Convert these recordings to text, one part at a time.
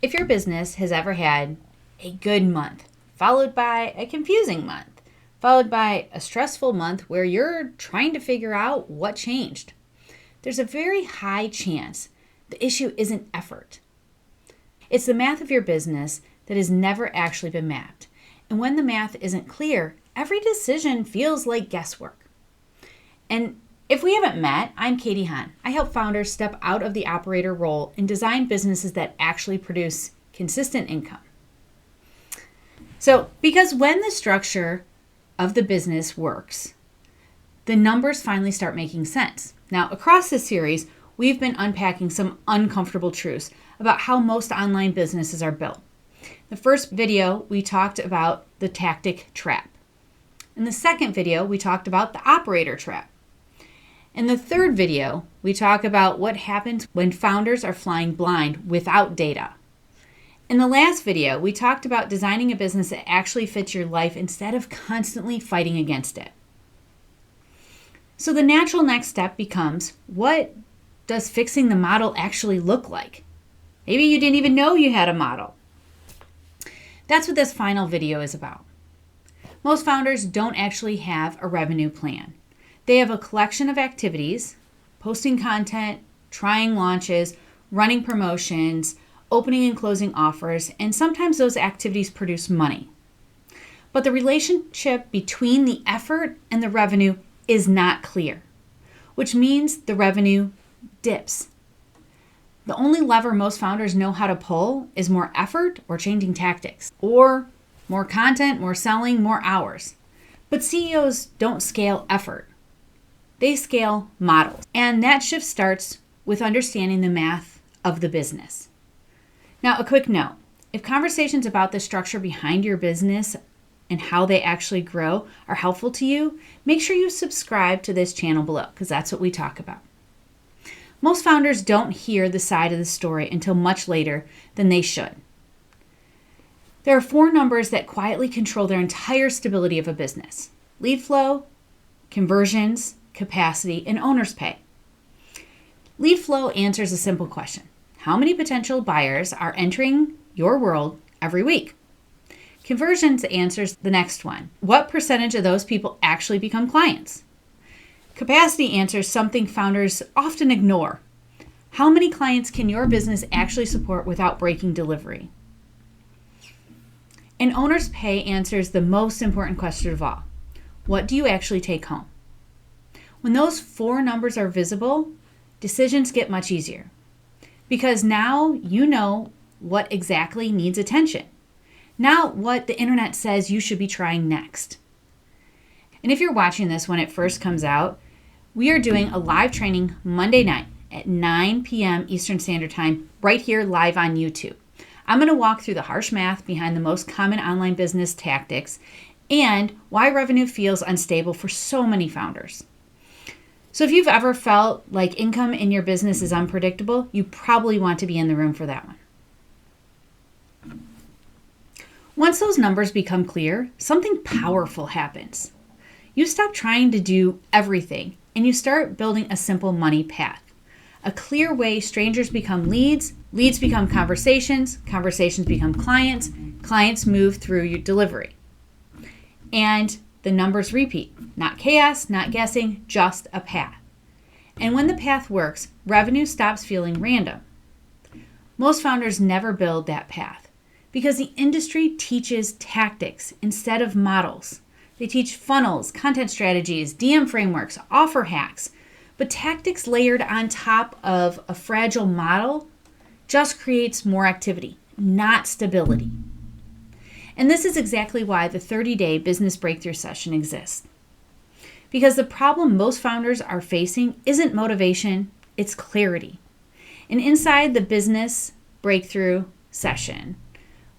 If your business has ever had a good month, followed by a confusing month, followed by a stressful month where you're trying to figure out what changed, there's a very high chance the issue isn't effort. It's the math of your business that has never actually been mapped. And when the math isn't clear, every decision feels like guesswork. And if we haven't met, I'm Katie Hahn. I help founders step out of the operator role and design businesses that actually produce consistent income. So, because when the structure of the business works, the numbers finally start making sense. Now, across this series, we've been unpacking some uncomfortable truths about how most online businesses are built. The first video, we talked about the tactic trap. In the second video, we talked about the operator trap. In the third video, we talk about what happens when founders are flying blind without data. In the last video, we talked about designing a business that actually fits your life instead of constantly fighting against it. So the natural next step becomes, what does fixing the model actually look like? Maybe you didn't even know you had a model. That's what this final video is about. Most founders don't actually have a revenue plan. They have a collection of activities, posting content, trying launches, running promotions, opening and closing offers, and sometimes those activities produce money. But the relationship between the effort and the revenue is not clear, which means the revenue dips. The only lever most founders know how to pull is more effort or changing tactics, or more content, more selling, more hours. But CEOs don't scale effort. They scale models. And that shift starts with understanding the math of the business. Now, a quick note. If conversations about the structure behind your business and how they actually grow are helpful to you, make sure you subscribe to this channel below, because that's what we talk about. Most founders don't hear the side of the story until much later than they should. There are 4 numbers that quietly control their entire stability of a business: lead flow, conversions, capacity, and owner's pay. Lead flow answers a simple question: how many potential buyers are entering your world every week? Conversions answers the next one: what percentage of those people actually become clients? Capacity answers something founders often ignore: how many clients can your business actually support without breaking delivery? And owner's pay answers the most important question of all: what do you actually take home? When those 4 numbers are visible, decisions get much easier, because now you know what exactly needs attention, not what the internet says you should be trying next. And if you're watching this when it first comes out, we are doing a live training Monday night at 9 p.m. Eastern Standard Time right here live on YouTube. I'm going to walk through the harsh math behind the most common online business tactics and why revenue feels unstable for so many founders. So if you've ever felt like income in your business is unpredictable, you probably want to be in the room for that one. Once those numbers become clear, something powerful happens. You stop trying to do everything and you start building a simple money path. A clear way strangers become leads, leads become conversations, conversations become clients, clients move through your delivery. And the numbers repeat. Not chaos, not guessing, just a path. And when the path works, revenue stops feeling random. Most founders never build that path because the industry teaches tactics instead of models. They teach funnels, content strategies, DM frameworks, offer hacks, but tactics layered on top of a fragile model just creates more activity, not stability. And this is exactly why the 30-day business breakthrough session exists. Because the problem most founders are facing isn't motivation, it's clarity. And inside the business breakthrough session,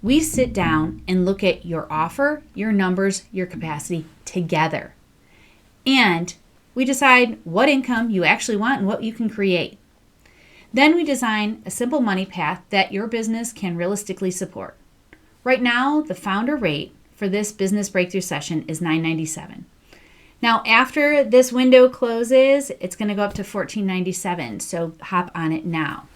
we sit down and look at your offer, your numbers, your capacity together. And we decide what income you actually want and what you can create. Then we design a simple money path that your business can realistically support. Right now, the founder rate for this business breakthrough session is $997. Now, after this window closes, it's going to go up to $1497. So hop on it now.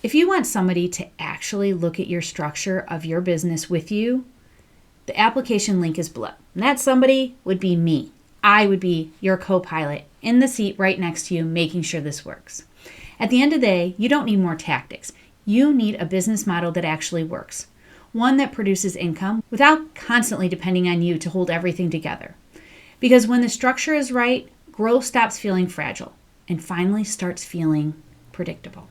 If you want somebody to actually look at your structure of your business with you, the application link is below. And that somebody would be me. I would be your co-pilot in the seat right next to you, making sure this works. At the end of the day, you don't need more tactics. You need a business model that actually works. One that produces income without constantly depending on you to hold everything together. Because when the structure is right, growth stops feeling fragile and finally starts feeling predictable.